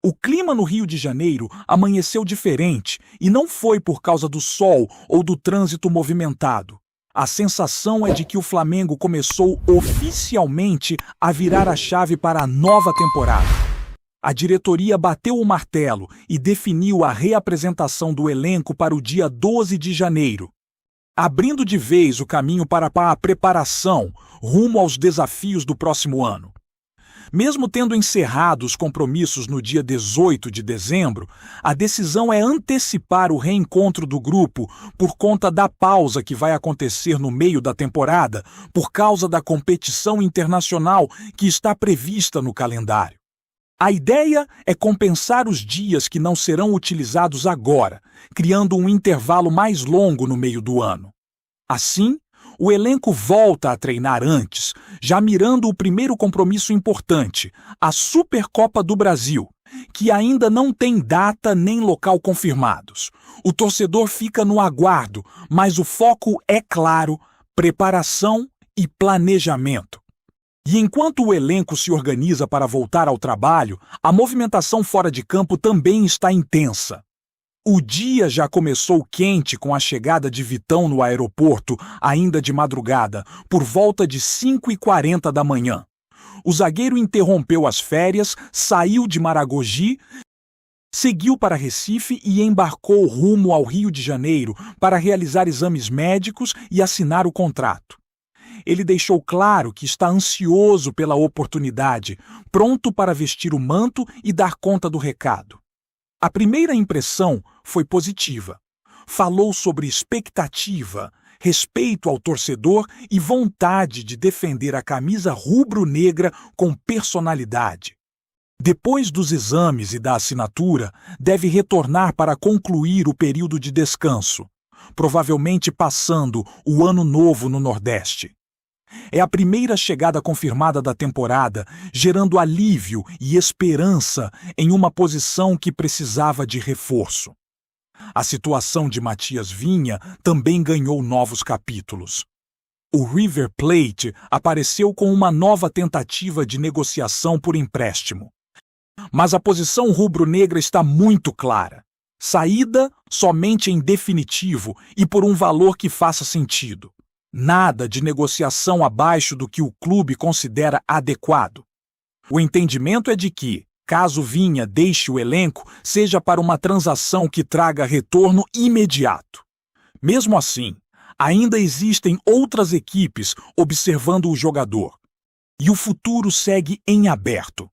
O clima no Rio de Janeiro amanheceu diferente e não foi por causa do sol ou do trânsito movimentado. A sensação é de que o Flamengo começou oficialmente a virar a chave para a nova temporada. A diretoria bateu o martelo e definiu a reapresentação do elenco para o dia 12 de janeiro, abrindo de vez o caminho para a preparação rumo aos desafios do próximo ano. Mesmo tendo encerrado os compromissos no dia 18 de dezembro, a decisão é antecipar o reencontro do grupo por conta da pausa que vai acontecer no meio da temporada por causa da competição internacional que está prevista no calendário. A ideia é compensar os dias que não serão utilizados agora, criando um intervalo mais longo no meio do ano. Assim, o elenco volta a treinar antes, já mirando o primeiro compromisso importante, a Supercopa do Brasil, que ainda não tem data nem local confirmados. O torcedor fica no aguardo, mas o foco é claro: preparação e planejamento. E enquanto o elenco se organiza para voltar ao trabalho, a movimentação fora de campo também está intensa. O dia já começou quente com a chegada de Vitão no aeroporto, ainda de madrugada, por volta de 5h40 da manhã. O zagueiro interrompeu as férias, saiu de Maragogi, seguiu para Recife e embarcou rumo ao Rio de Janeiro para realizar exames médicos e assinar o contrato. Ele deixou claro que está ansioso pela oportunidade, pronto para vestir o manto e dar conta do recado. A primeira impressão foi positiva. Falou sobre expectativa, respeito ao torcedor e vontade de defender a camisa rubro-negra com personalidade. Depois dos exames e da assinatura, deve retornar para concluir o período de descanso, provavelmente passando o Ano Novo no Nordeste. É a primeira chegada confirmada da temporada, gerando alívio e esperança em uma posição que precisava de reforço. A situação de Matias Vinha também ganhou novos capítulos. O River Plate apareceu com uma nova tentativa de negociação por empréstimo. Mas a posição rubro-negra está muito clara: saída somente em definitivo e por um valor que faça sentido. Nada de negociação abaixo do que o clube considera adequado. O entendimento é de que, caso Vinha deixe o elenco, seja para uma transação que traga retorno imediato. Mesmo assim, ainda existem outras equipes observando o jogador. E o futuro segue em aberto.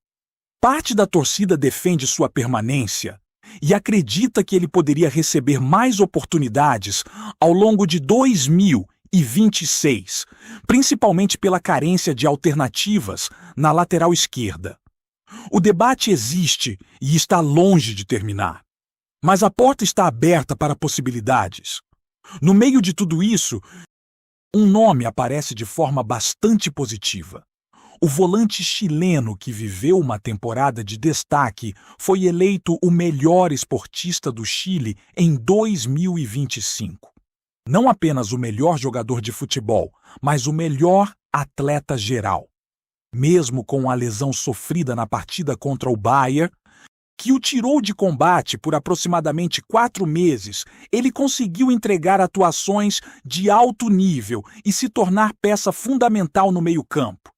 Parte da torcida defende sua permanência e acredita que ele poderia receber mais oportunidades ao longo de 2026, principalmente pela carência de alternativas na lateral esquerda. O debate existe e está longe de terminar, mas a porta está aberta para possibilidades. No meio de tudo isso, um nome aparece de forma bastante positiva. O volante chileno que viveu uma temporada de destaque foi eleito o melhor esportista do Chile em 2025. Não apenas o melhor jogador de futebol, mas o melhor atleta geral. Mesmo com a lesão sofrida na partida contra o Bayern, que o tirou de combate por aproximadamente 4 meses, ele conseguiu entregar atuações de alto nível e se tornar peça fundamental no meio-campo.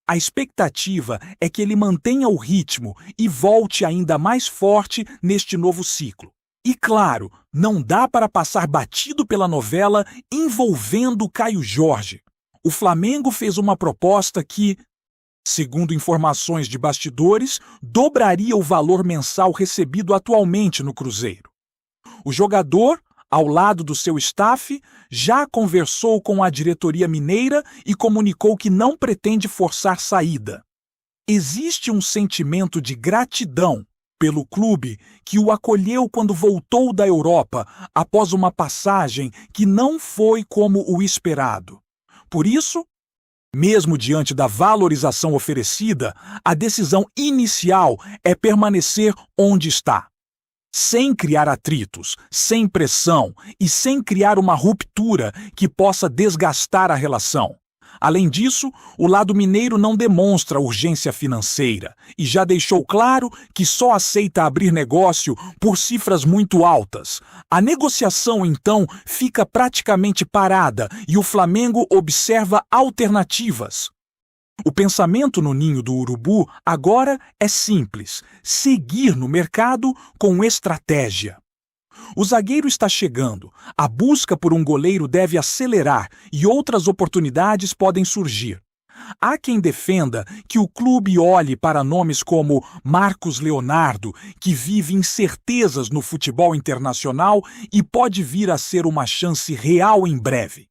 A expectativa é que ele mantenha o ritmo e volte ainda mais forte neste novo ciclo. E claro, não dá para passar batido pela novela envolvendo Caio Jorge. O Flamengo fez uma proposta que, segundo informações de bastidores, dobraria o valor mensal recebido atualmente no Cruzeiro. O jogador, ao lado do seu staff, já conversou com a diretoria mineira e comunicou que não pretende forçar saída. Existe um sentimento de gratidão pelo clube que o acolheu quando voltou da Europa após uma passagem que não foi como o esperado. Por isso, mesmo diante da valorização oferecida, a decisão inicial é permanecer onde está. Sem criar atritos, sem pressão e sem criar uma ruptura que possa desgastar a relação. Além disso, o lado mineiro não demonstra urgência financeira e já deixou claro que só aceita abrir negócio por cifras muito altas. A negociação, então, fica praticamente parada e o Flamengo observa alternativas. O pensamento no ninho do urubu agora é simples: seguir no mercado com estratégia. O zagueiro está chegando, a busca por um goleiro deve acelerar e outras oportunidades podem surgir. Há quem defenda que o clube olhe para nomes como Marcos Leonardo, que vive incertezas no futebol internacional e pode vir a ser uma chance real em breve.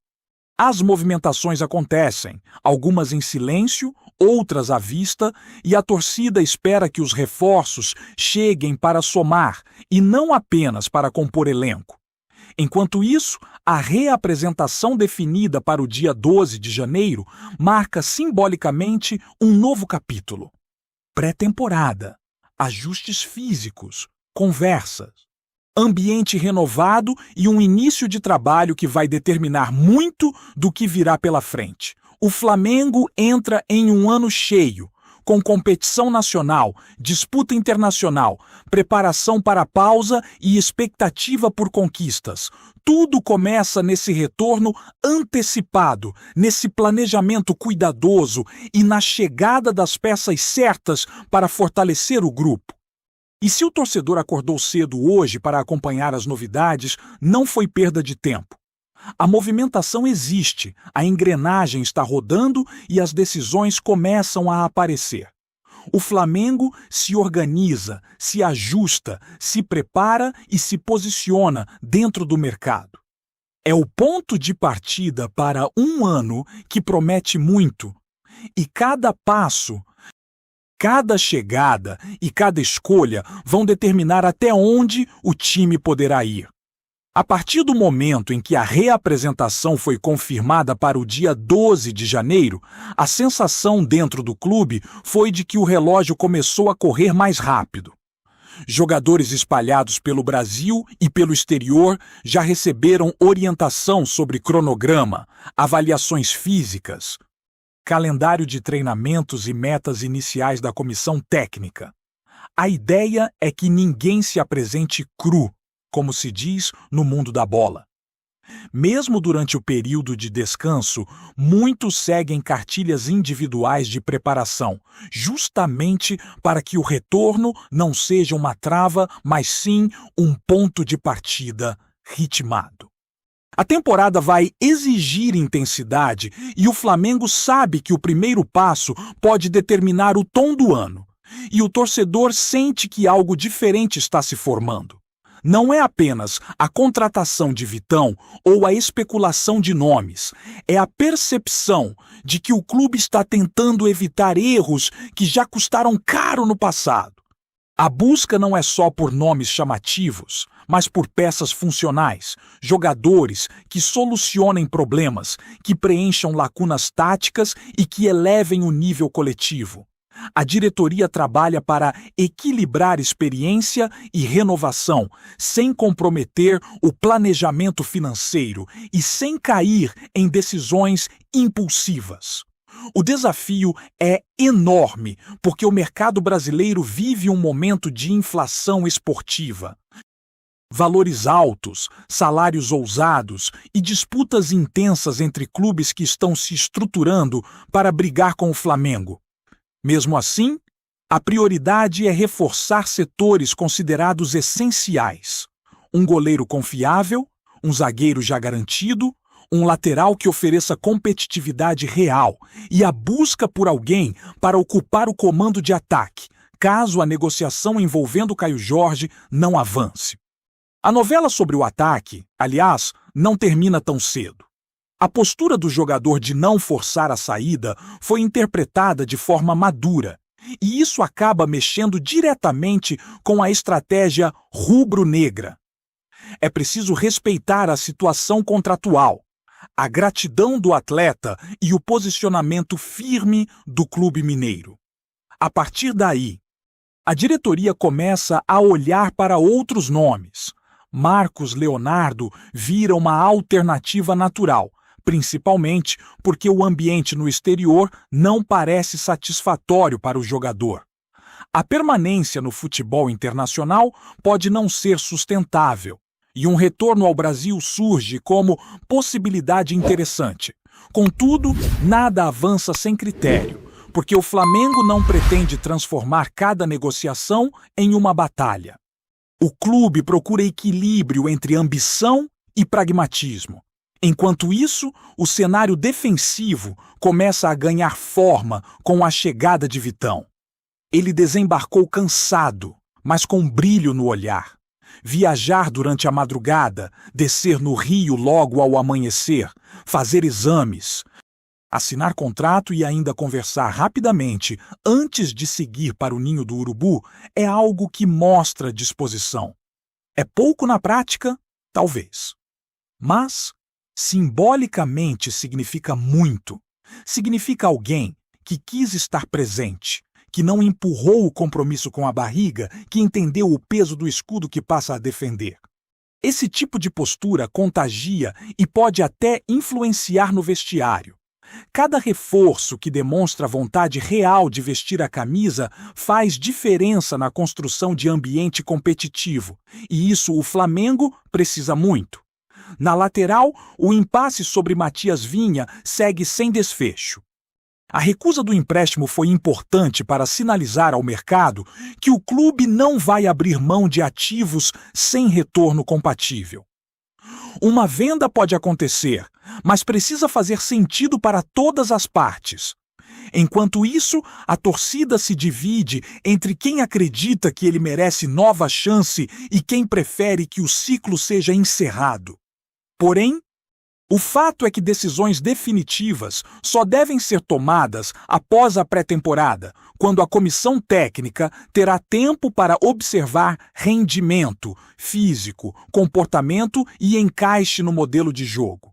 As movimentações acontecem, algumas em silêncio, outras à vista, e a torcida espera que os reforços cheguem para somar e não apenas para compor elenco. Enquanto isso, a reapresentação definida para o dia 12 de janeiro marca simbolicamente um novo capítulo. Pré-temporada, ajustes físicos, conversas, ambiente renovado e um início de trabalho que vai determinar muito do que virá pela frente. O Flamengo entra em um ano cheio, com competição nacional, disputa internacional, preparação para a pausa e expectativa por conquistas. Tudo começa nesse retorno antecipado, nesse planejamento cuidadoso e na chegada das peças certas para fortalecer o grupo. E se o torcedor acordou cedo hoje para acompanhar as novidades, não foi perda de tempo. A movimentação existe, a engrenagem está rodando e as decisões começam a aparecer. O Flamengo se organiza, se ajusta, se prepara e se posiciona dentro do mercado. É o ponto de partida para um ano que promete muito, e cada passo, cada chegada e cada escolha vão determinar até onde o time poderá ir. A partir do momento em que a reapresentação foi confirmada para o dia 12 de janeiro, a sensação dentro do clube foi de que o relógio começou a correr mais rápido. Jogadores espalhados pelo Brasil e pelo exterior já receberam orientação sobre cronograma, avaliações físicas, calendário de treinamentos e metas iniciais da comissão técnica. A ideia é que ninguém se apresente cru, como se diz no mundo da bola. Mesmo durante o período de descanso, muitos seguem cartilhas individuais de preparação, justamente para que o retorno não seja uma trava, mas sim um ponto de partida ritmado. A temporada vai exigir intensidade e o Flamengo sabe que o primeiro passo pode determinar o tom do ano. E o torcedor sente que algo diferente está se formando. Não é apenas a contratação de Vitão ou a especulação de nomes, é a percepção de que o clube está tentando evitar erros que já custaram caro no passado. A busca não é só por nomes chamativos, mas por peças funcionais, jogadores que solucionem problemas, que preencham lacunas táticas e que elevem o nível coletivo. A diretoria trabalha para equilibrar experiência e renovação, sem comprometer o planejamento financeiro e sem cair em decisões impulsivas. O desafio é enorme, porque o mercado brasileiro vive um momento de inflação esportiva. Valores altos, salários ousados e disputas intensas entre clubes que estão se estruturando para brigar com o Flamengo. Mesmo assim, a prioridade é reforçar setores considerados essenciais. Um goleiro confiável, um zagueiro já garantido, um lateral que ofereça competitividade real e a busca por alguém para ocupar o comando de ataque, caso a negociação envolvendo Caio Jorge não avance. A novela sobre o ataque, aliás, não termina tão cedo. A postura do jogador de não forçar a saída foi interpretada de forma madura, e isso acaba mexendo diretamente com a estratégia rubro-negra. É preciso respeitar a situação contratual, a gratidão do atleta e o posicionamento firme do clube mineiro. A partir daí, a diretoria começa a olhar para outros nomes. Marcos Leonardo vira uma alternativa natural, principalmente porque o ambiente no exterior não parece satisfatório para o jogador. A permanência no futebol internacional pode não ser sustentável, e um retorno ao Brasil surge como possibilidade interessante. Contudo, nada avança sem critério, porque o Flamengo não pretende transformar cada negociação em uma batalha. O clube procura equilíbrio entre ambição e pragmatismo. Enquanto isso, o cenário defensivo começa a ganhar forma com a chegada de Vitão. Ele desembarcou cansado, mas com brilho no olhar. Viajar durante a madrugada, descer no Rio logo ao amanhecer, fazer exames, assinar contrato e ainda conversar rapidamente antes de seguir para o Ninho do Urubu é algo que mostra disposição. É pouco na prática? Talvez. Mas, simbolicamente, significa muito. Significa alguém que quis estar presente, que não empurrou o compromisso com a barriga, que entendeu o peso do escudo que passa a defender. Esse tipo de postura contagia e pode até influenciar no vestiário. Cada reforço que demonstra vontade real de vestir a camisa faz diferença na construção de ambiente competitivo, e isso o Flamengo precisa muito. Na lateral, o impasse sobre Matias Vinha segue sem desfecho. A recusa do empréstimo foi importante para sinalizar ao mercado que o clube não vai abrir mão de ativos sem retorno compatível. Uma venda pode acontecer, mas precisa fazer sentido para todas as partes. Enquanto isso, a torcida se divide entre quem acredita que ele merece nova chance e quem prefere que o ciclo seja encerrado. Porém, o fato é que decisões definitivas só devem ser tomadas após a pré-temporada, quando a comissão técnica terá tempo para observar rendimento, físico, comportamento e encaixe no modelo de jogo.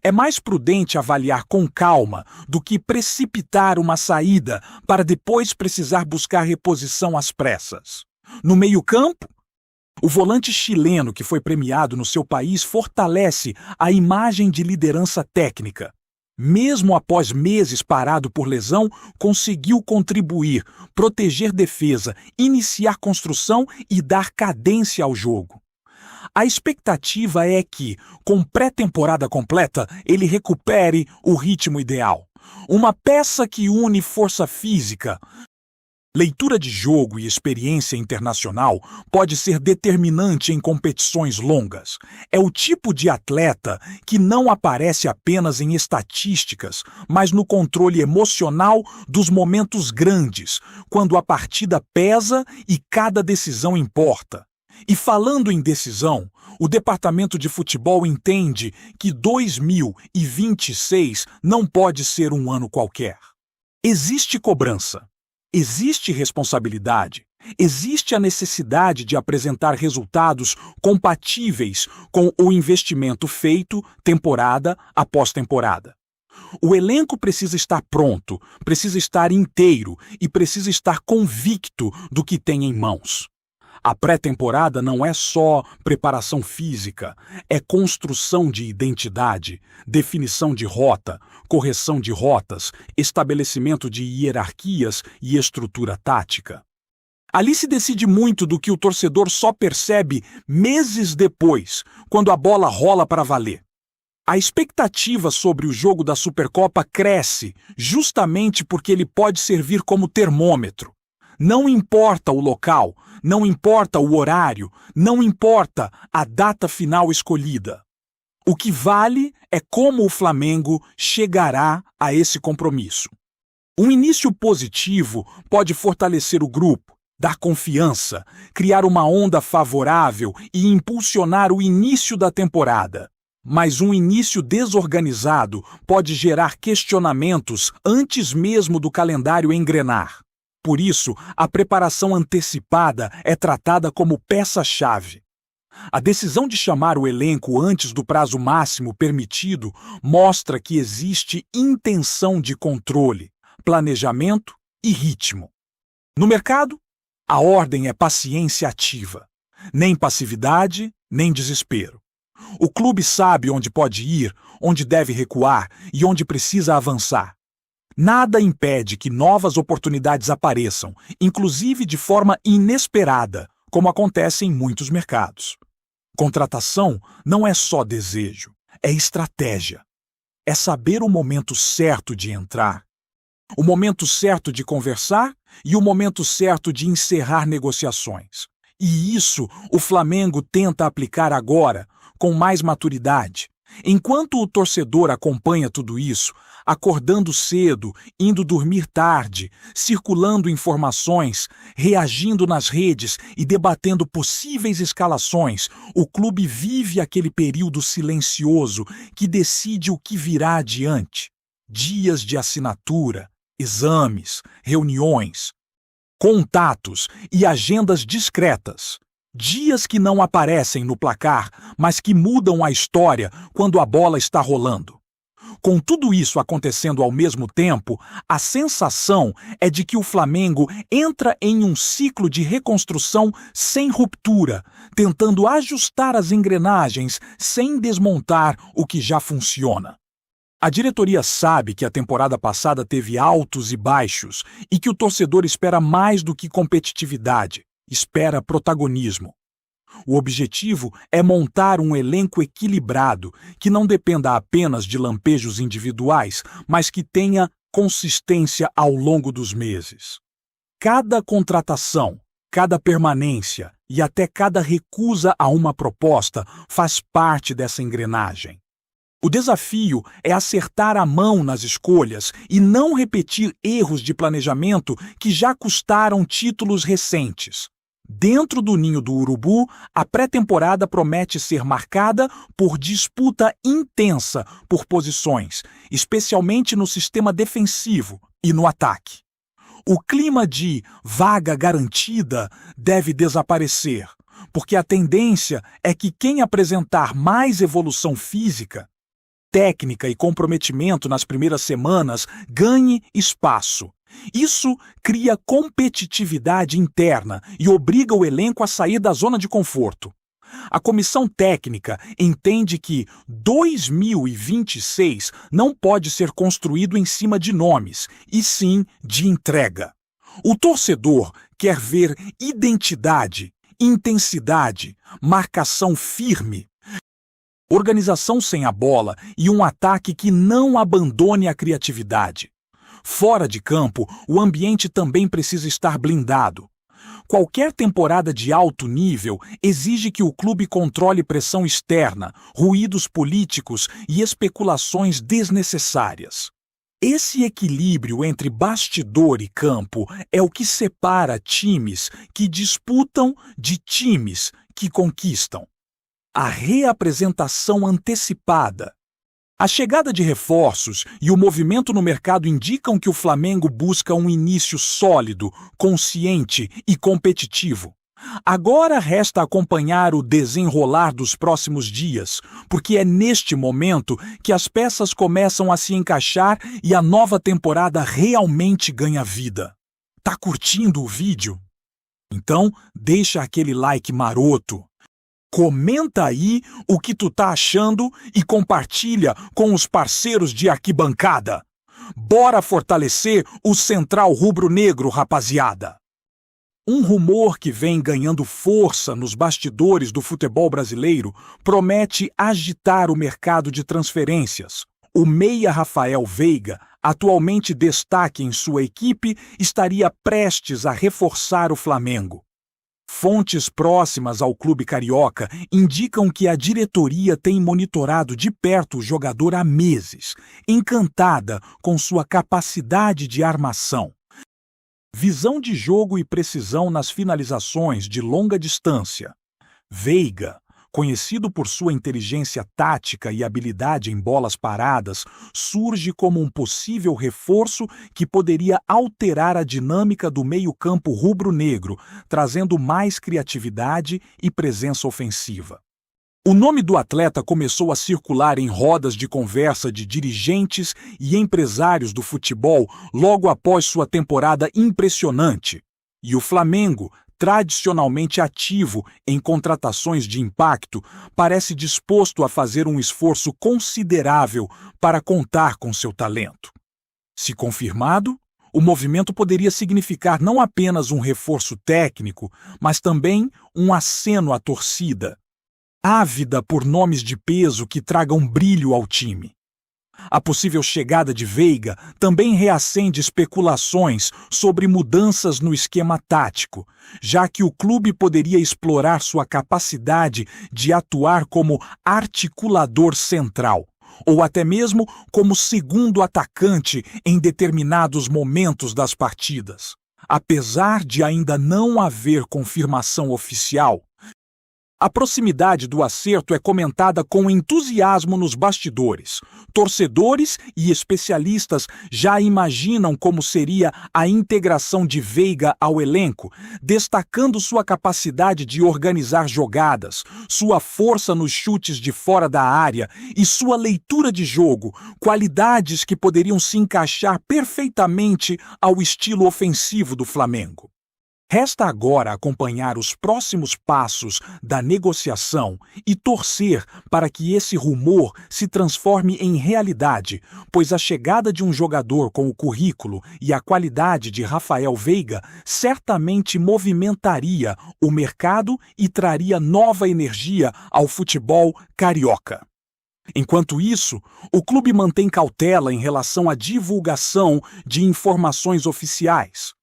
É mais prudente avaliar com calma do que precipitar uma saída para depois precisar buscar reposição às pressas. No meio-campo, o volante chileno que foi premiado no seu país fortalece a imagem de liderança técnica. Mesmo após meses parado por lesão, conseguiu contribuir, proteger defesa, iniciar construção e dar cadência ao jogo. A expectativa é que, com pré-temporada completa, ele recupere o ritmo ideal. Uma peça que une força física, leitura de jogo e experiência internacional pode ser determinante em competições longas. É o tipo de atleta que não aparece apenas em estatísticas, mas no controle emocional dos momentos grandes, quando a partida pesa e cada decisão importa. E falando em decisão, o departamento de futebol entende que 2026 não pode ser um ano qualquer. Existe cobrança. Existe responsabilidade, existe a necessidade de apresentar resultados compatíveis com o investimento feito temporada após temporada. O elenco precisa estar pronto, precisa estar inteiro e precisa estar convicto do que tem em mãos. A pré-temporada não é só preparação física, é construção de identidade, definição de rota, correção de rotas, estabelecimento de hierarquias e estrutura tática. Ali se decide muito do que o torcedor só percebe meses depois, quando a bola rola para valer. A expectativa sobre o jogo da Supercopa cresce justamente porque ele pode servir como termômetro. Não importa o local, não importa o horário, não importa a data final escolhida. O que vale é como o Flamengo chegará a esse compromisso. Um início positivo pode fortalecer o grupo, dar confiança, criar uma onda favorável e impulsionar o início da temporada. Mas um início desorganizado pode gerar questionamentos antes mesmo do calendário engrenar. Por isso, a preparação antecipada é tratada como peça-chave. A decisão de chamar o elenco antes do prazo máximo permitido mostra que existe intenção de controle, planejamento e ritmo. No mercado, a ordem é paciência ativa. Nem passividade, nem desespero. O clube sabe onde pode ir, onde deve recuar e onde precisa avançar. Nada impede que novas oportunidades apareçam, inclusive de forma inesperada, como acontece em muitos mercados. Contratação não é só desejo, é estratégia. É saber o momento certo de entrar, o momento certo de conversar e o momento certo de encerrar negociações. E isso o Flamengo tenta aplicar agora, com mais maturidade. Enquanto o torcedor acompanha tudo isso, acordando cedo, indo dormir tarde, circulando informações, reagindo nas redes e debatendo possíveis escalações, o clube vive aquele período silencioso que decide o que virá adiante. Dias de assinatura, exames, reuniões, contatos e agendas discretas. Dias que não aparecem no placar, mas que mudam a história quando a bola está rolando. Com tudo isso acontecendo ao mesmo tempo, a sensação é de que o Flamengo entra em um ciclo de reconstrução sem ruptura, tentando ajustar as engrenagens sem desmontar o que já funciona. A diretoria sabe que a temporada passada teve altos e baixos e que o torcedor espera mais do que competitividade, espera protagonismo. O objetivo é montar um elenco equilibrado, que não dependa apenas de lampejos individuais, mas que tenha consistência ao longo dos meses. Cada contratação, cada permanência e até cada recusa a uma proposta faz parte dessa engrenagem. O desafio é acertar a mão nas escolhas e não repetir erros de planejamento que já custaram títulos recentes. Dentro do ninho do Urubu, a pré-temporada promete ser marcada por disputa intensa por posições, especialmente no sistema defensivo e no ataque. O clima de vaga garantida deve desaparecer, porque a tendência é que quem apresentar mais evolução física, técnica e comprometimento nas primeiras semanas ganhe espaço. Isso cria competitividade interna e obriga o elenco a sair da zona de conforto. A comissão técnica entende que 2026 não pode ser construído em cima de nomes, e sim de entrega. O torcedor quer ver identidade, intensidade, marcação firme, organização sem a bola e um ataque que não abandone a criatividade. Fora de campo, o ambiente também precisa estar blindado. Qualquer temporada de alto nível exige que o clube controle pressão externa, ruídos políticos e especulações desnecessárias. Esse equilíbrio entre bastidor e campo é o que separa times que disputam de times que conquistam. A reapresentação antecipada. A chegada de reforços e o movimento no mercado indicam que o Flamengo busca um início sólido, consciente e competitivo. Agora resta acompanhar o desenrolar dos próximos dias, porque é neste momento que as peças começam a se encaixar e a nova temporada realmente ganha vida. Tá curtindo o vídeo? Então, deixa aquele like maroto. Comenta aí o que tu tá achando e compartilha com os parceiros de arquibancada. Bora fortalecer o Central Rubro-Negro, rapaziada! Um rumor que vem ganhando força nos bastidores do futebol brasileiro promete agitar o mercado de transferências. O meia Rafael Veiga, atualmente destaque em sua equipe, estaria prestes a reforçar o Flamengo. Fontes próximas ao clube carioca indicam que a diretoria tem monitorado de perto o jogador há meses, encantada com sua capacidade de armação, visão de jogo e precisão nas finalizações de longa distância. Veiga, conhecido por sua inteligência tática e habilidade em bolas paradas, surge como um possível reforço que poderia alterar a dinâmica do meio-campo rubro-negro, trazendo mais criatividade e presença ofensiva. O nome do atleta começou a circular em rodas de conversa de dirigentes e empresários do futebol logo após sua temporada impressionante. E o Flamengo tradicionalmente ativo em contratações de impacto, parece disposto a fazer um esforço considerável para contar com seu talento. Se confirmado, o movimento poderia significar não apenas um reforço técnico, mas também um aceno à torcida, ávida por nomes de peso que tragam brilho ao time. A possível chegada de Veiga também reacende especulações sobre mudanças no esquema tático, já que o clube poderia explorar sua capacidade de atuar como articulador central, ou até mesmo como segundo atacante em determinados momentos das partidas. Apesar de ainda não haver confirmação oficial, a proximidade do acerto é comentada com entusiasmo nos bastidores. Torcedores e especialistas já imaginam como seria a integração de Veiga ao elenco, destacando sua capacidade de organizar jogadas, sua força nos chutes de fora da área e sua leitura de jogo, qualidades que poderiam se encaixar perfeitamente ao estilo ofensivo do Flamengo. Resta agora acompanhar os próximos passos da negociação e torcer para que esse rumor se transforme em realidade, pois a chegada de um jogador com o currículo e a qualidade de Rafael Veiga certamente movimentaria o mercado e traria nova energia ao futebol carioca. Enquanto isso, o clube mantém cautela em relação à divulgação de informações oficiais,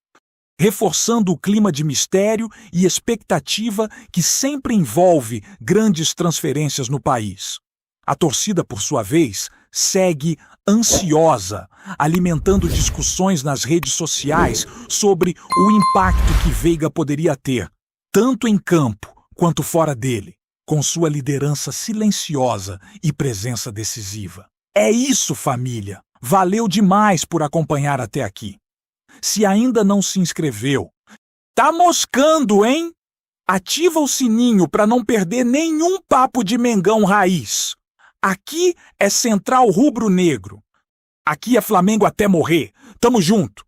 reforçando o clima de mistério e expectativa que sempre envolve grandes transferências no país. A torcida, por sua vez, segue ansiosa, alimentando discussões nas redes sociais sobre o impacto que Veiga poderia ter, tanto em campo quanto fora dele, com sua liderança silenciosa e presença decisiva. É isso, família! Valeu demais por acompanhar até aqui. Se ainda não se inscreveu, tá moscando, hein? Ativa o sininho para não perder nenhum papo de Mengão raiz. Aqui é Central Rubro Negro. Aqui é Flamengo até morrer. Tamo junto.